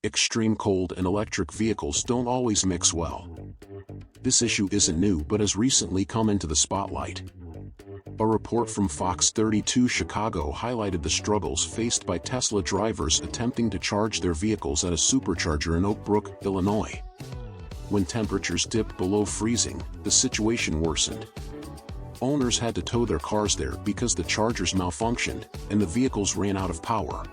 Extreme cold and electric vehicles don't always mix well. This issue isn't new but has recently come into the spotlight. A report from Fox 32 Chicago highlighted the struggles faced by Tesla drivers attempting to charge their vehicles at a supercharger in Oak Brook, Illinois. When temperatures dipped below freezing, the situation worsened. Owners had to tow their cars there because the chargers malfunctioned and the vehicles ran out of power.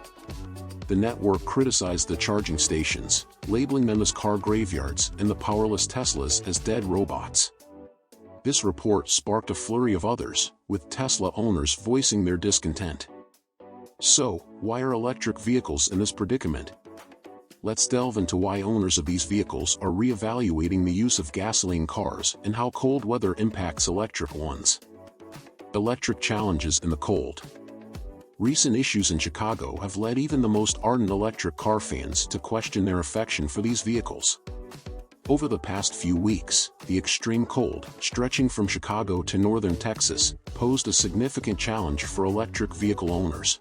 The network criticized the charging stations, labeling them as car graveyards and the powerless Teslas as dead robots. This report sparked a flurry of others, with Tesla owners voicing their discontent. So, why are electric vehicles in this predicament? Let's delve into why owners of these vehicles are re-evaluating the use of gasoline cars and how cold weather impacts electric ones. Electric challenges in the cold. Recent issues in Chicago have led even the most ardent electric car fans to question their affection for these vehicles. Over the past few weeks, the extreme cold, stretching from Chicago to northern Texas, posed a significant challenge for electric vehicle owners.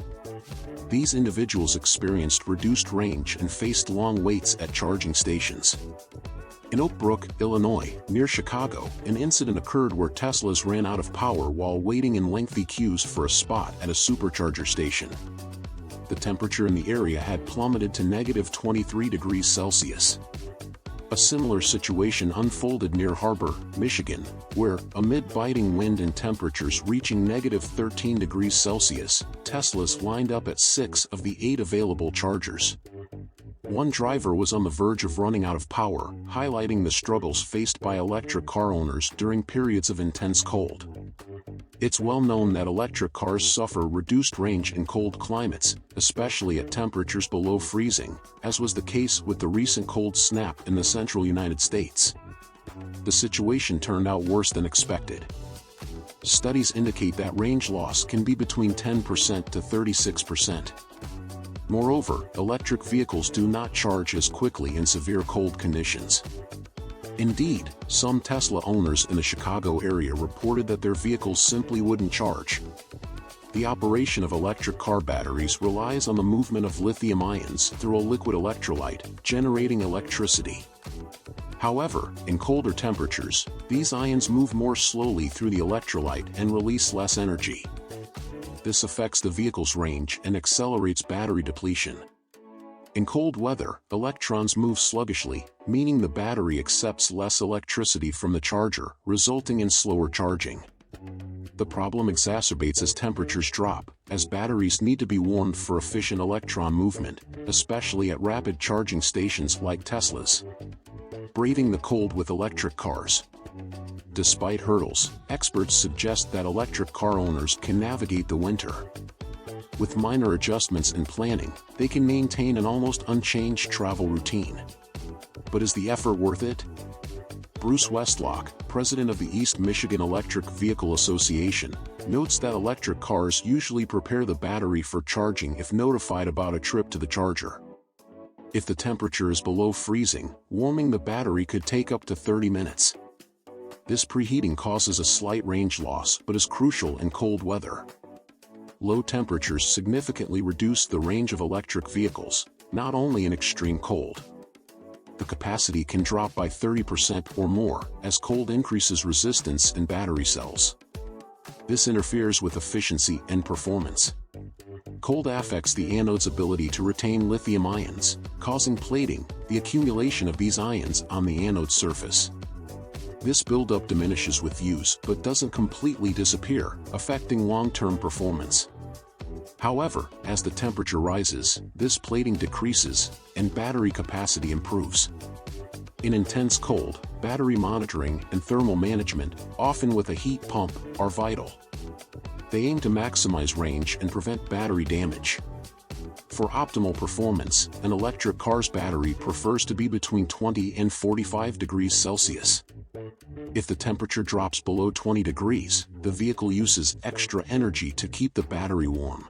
These individuals experienced reduced range and faced long waits at charging stations. In Oak Brook, Illinois, near Chicago, an incident occurred where Teslas ran out of power while waiting in lengthy queues for a spot at a supercharger station. The temperature in the area had plummeted to -23°C. A similar situation unfolded near Harbor, Michigan, where, amid biting wind and temperatures reaching -13°C, Teslas lined up at 6 of the 8 available chargers. One driver was on the verge of running out of power, highlighting the struggles faced by electric car owners during periods of intense cold. It's well known that electric cars suffer reduced range in cold climates, especially at temperatures below freezing, as was the case with the recent cold snap in the central United States. The situation turned out worse than expected. Studies indicate that range loss can be between 10% to 36%. Moreover, electric vehicles do not charge as quickly in severe cold conditions. Indeed, some Tesla owners in the Chicago area reported that their vehicles simply wouldn't charge. The operation of electric car batteries relies on the movement of lithium ions through a liquid electrolyte, generating electricity. However, in colder temperatures, these ions move more slowly through the electrolyte and release less energy. This affects the vehicle's range and accelerates battery depletion. In cold weather, electrons move sluggishly, meaning the battery accepts less electricity from the charger, resulting in slower charging. The problem exacerbates as temperatures drop, as batteries need to be warmed for efficient electron movement, especially at rapid charging stations like Tesla's. Braving the cold with electric cars. Despite hurdles, experts suggest that electric car owners can navigate the winter. With minor adjustments in planning, they can maintain an almost unchanged travel routine. But is the effort worth it? Bruce Westlock, president of the East Michigan Electric Vehicle Association, notes that electric cars usually prepare the battery for charging if notified about a trip to the charger. If the temperature is below freezing, warming the battery could take up to 30 minutes. This preheating causes a slight range loss but is crucial in cold weather. Low temperatures significantly reduce the range of electric vehicles, not only in extreme cold. The capacity can drop by 30% or more as cold increases resistance in battery cells. This interferes with efficiency and performance. Cold affects the anode's ability to retain lithium ions, causing plating, the accumulation of these ions on the anode surface. This buildup diminishes with use but doesn't completely disappear, affecting long-term performance. However, as the temperature rises, this plating decreases, and battery capacity improves. In intense cold, battery monitoring and thermal management, often with a heat pump, are vital. They aim to maximize range and prevent battery damage. For optimal performance, an electric car's battery prefers to be between 20 and 45 degrees Celsius. If the temperature drops below 20 degrees, the vehicle uses extra energy to keep the battery warm.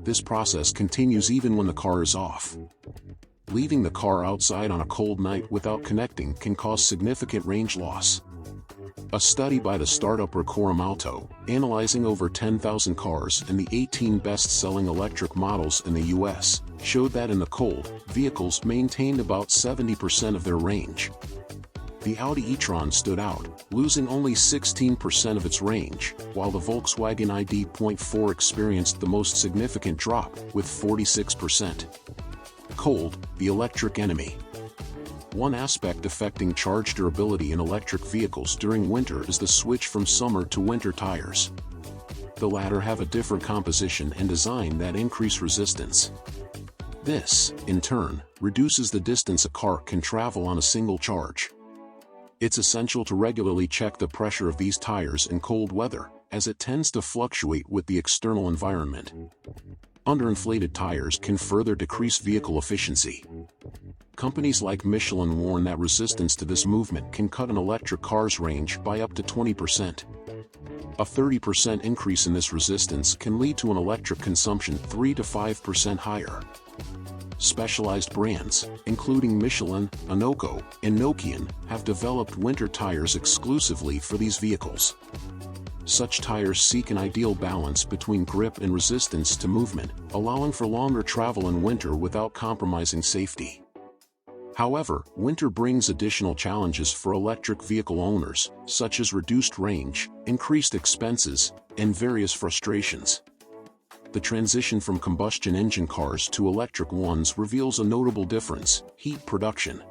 This process continues even when the car is off. Leaving the car outside on a cold night without connecting can cause significant range loss. A study by the startup Recorum Auto, analyzing over 10,000 cars and the 18 best-selling electric models in the U.S., showed that in the cold, vehicles maintained about 70% of their range. The Audi e-tron stood out, losing only 16% of its range, while the Volkswagen ID.4 experienced the most significant drop, with 46%. Cold, the electric enemy. One aspect affecting charge durability in electric vehicles during winter is the switch from summer to winter tires. The latter have a different composition and design that increase resistance. This, in turn, reduces the distance a car can travel on a single charge. It's essential to regularly check the pressure of these tires in cold weather, as it tends to fluctuate with the external environment. Underinflated tires can further decrease vehicle efficiency. Companies like Michelin warn that resistance to this movement can cut an electric car's range by up to 20%. A 30% increase in this resistance can lead to an electric consumption 3 to 5% higher. Specialized brands, including Michelin, Anoco, and Nokian, have developed winter tires exclusively for these vehicles. Such tires seek an ideal balance between grip and resistance to movement, allowing for longer travel in winter without compromising safety. However, winter brings additional challenges for electric vehicle owners, such as reduced range, increased expenses, and various frustrations. The transition from combustion engine cars to electric ones reveals a notable difference: heat production.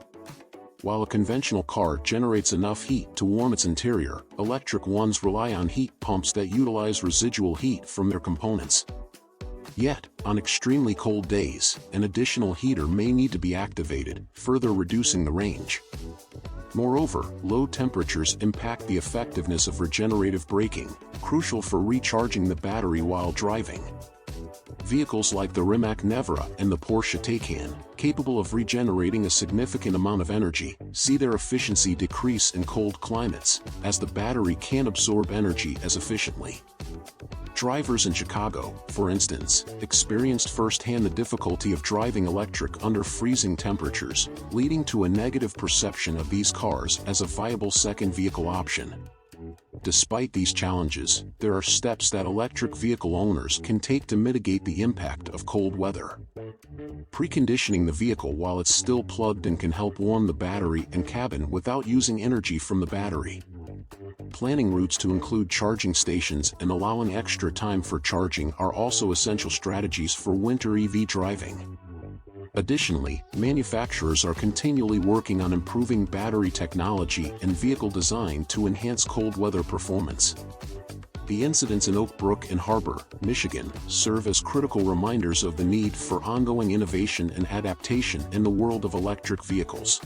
While a conventional car generates enough heat to warm its interior, electric ones rely on heat pumps that utilize residual heat from their components. Yet, on extremely cold days, an additional heater may need to be activated, further reducing the range. Moreover, low temperatures impact the effectiveness of regenerative braking, crucial for recharging the battery while driving. Vehicles like the Rimac Nevera and the Porsche Taycan, capable of regenerating a significant amount of energy, see their efficiency decrease in cold climates, as the battery can't absorb energy as efficiently. Drivers in Chicago, for instance, experienced firsthand the difficulty of driving electric under freezing temperatures, leading to a negative perception of these cars as a viable second vehicle option. Despite these challenges, there are steps that electric vehicle owners can take to mitigate the impact of cold weather. Preconditioning the vehicle while it's still plugged in can help warm the battery and cabin without using energy from the battery. Planning routes to include charging stations and allowing extra time for charging are also essential strategies for winter EV driving. Additionally, manufacturers are continually working on improving battery technology and vehicle design to enhance cold weather performance. The incidents in Oak Brook and Harbor, Michigan, serve as critical reminders of the need for ongoing innovation and adaptation in the world of electric vehicles.